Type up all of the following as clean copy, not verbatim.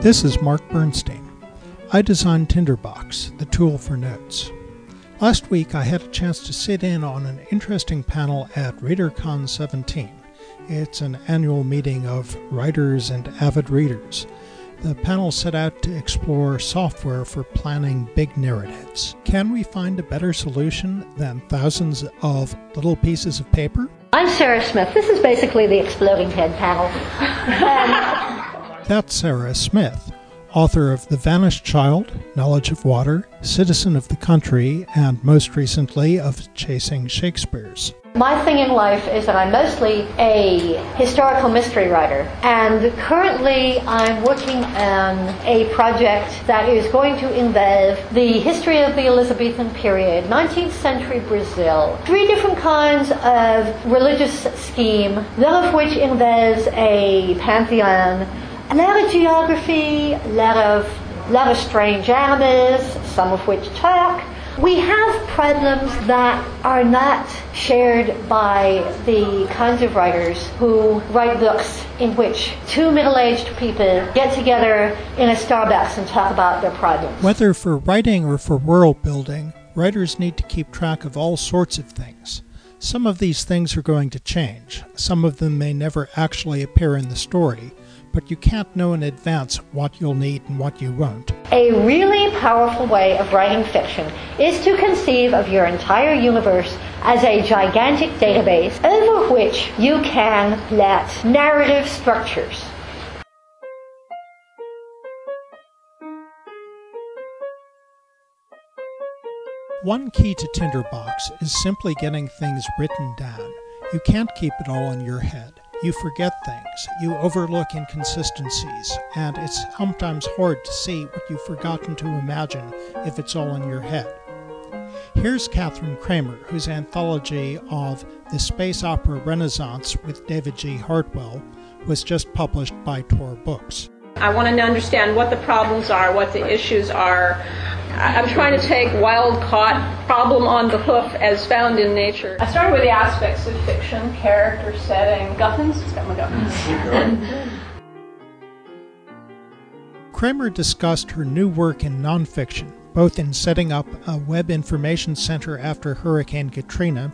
This is Mark Bernstein. I designed Tinderbox, the tool for notes. Last week I had a chance to sit in on an interesting panel at Readercon 17. It's an annual meeting of writers and avid readers. The panel set out to explore software for planning big narratives. Can we find a better solution than thousands of little pieces of paper? I'm Sarah Smith. This is basically the Exploding Head panel. That's Sarah Smith, author of The Vanished Child, Knowledge of Water, Citizen of the Country, and most recently of Chasing Shakespeare's. My thing in life is that I'm mostly a historical mystery writer, and currently I'm working on a project that is going to involve the history of the Elizabethan period, 19th century Brazil, 3 different kinds of religious scheme, none of which involves a pantheon, a lot of geography, a lot of strange animals, some of which talk. We have problems that are not shared by the kinds of writers who write books in which 2 middle-aged people get together in a Starbucks and talk about their problems. Whether for writing or for world building, writers need to keep track of all sorts of things. Some of these things are going to change. Some of them may never actually appear in the story, but you can't know in advance what you'll need and what you won't. A really powerful way of writing fiction is to conceive of your entire universe as a gigantic database over which you can plot narrative structures. One key to Tinderbox is simply getting things written down. You can't keep it all in your head. You forget things, you overlook inconsistencies, and it's sometimes hard to see what you've forgotten to imagine if it's all in your head. Here's Kathryn Cramer, whose anthology of The Space Opera Renaissance with David G. Hartwell was just published by Tor Books. I want to understand what the problems are, what the issues are. I'm trying to take wild-caught problem on the hoof as found in nature. I started with the aspects of fiction, character, setting, guffins. It's got my guffins. Cramer discussed her new work in nonfiction, both in setting up a web information center after Hurricane Katrina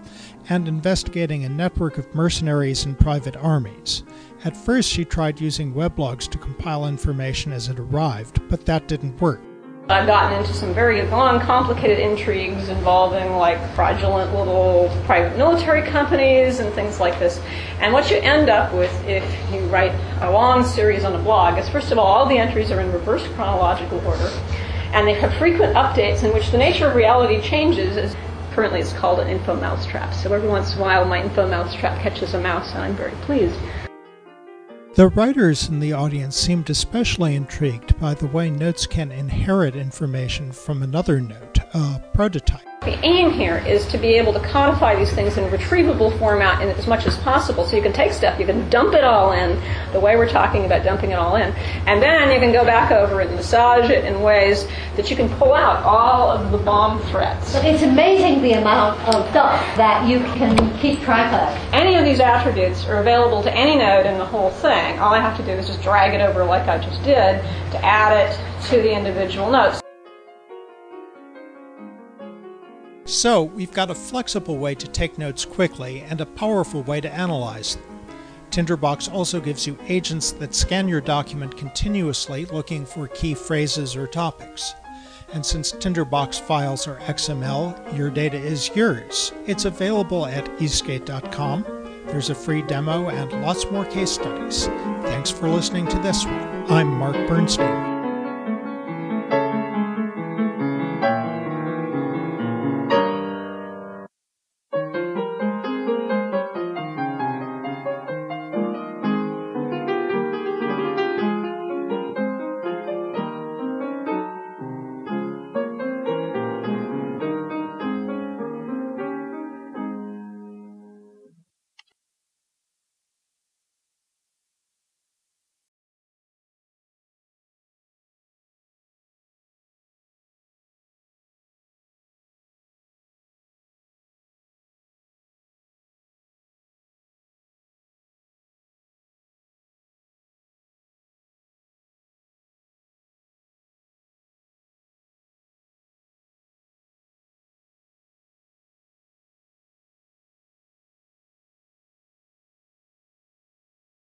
and investigating a network of mercenaries and private armies. At first she tried using weblogs to compile information as it arrived, but that didn't work. I've gotten into some very long, complicated intrigues involving like fraudulent little private military companies and things like this. And what you end up with if you write a long series on a blog is, first of all the entries are in reverse chronological order, and they have frequent updates in which the nature of reality changes. Currently it's called an info mousetrap. So every once in a while my info mousetrap catches a mouse and I'm very pleased. The writers in the audience seemed especially intrigued by the way notes can inherit information from another note, a prototype. The aim here is to be able to codify these things in a retrievable format in as much as possible. So you can take stuff, you can dump it all in, the way we're talking about dumping it all in, and then you can go back over it and massage it in ways that you can pull out all of the bomb threats. But it's amazing the amount of stuff that you can keep track of. Any of these attributes are available to any node in the whole thing. All I have to do is just drag it over like I just did to add it to the individual notes. So, we've got a flexible way to take notes quickly and a powerful way to analyze them. Tinderbox also gives you agents that scan your document continuously looking for key phrases or topics. And since Tinderbox files are XML, your data is yours. It's available at eastgate.com. There's a free demo and lots more case studies. Thanks for listening to this one. I'm Mark Bernstein.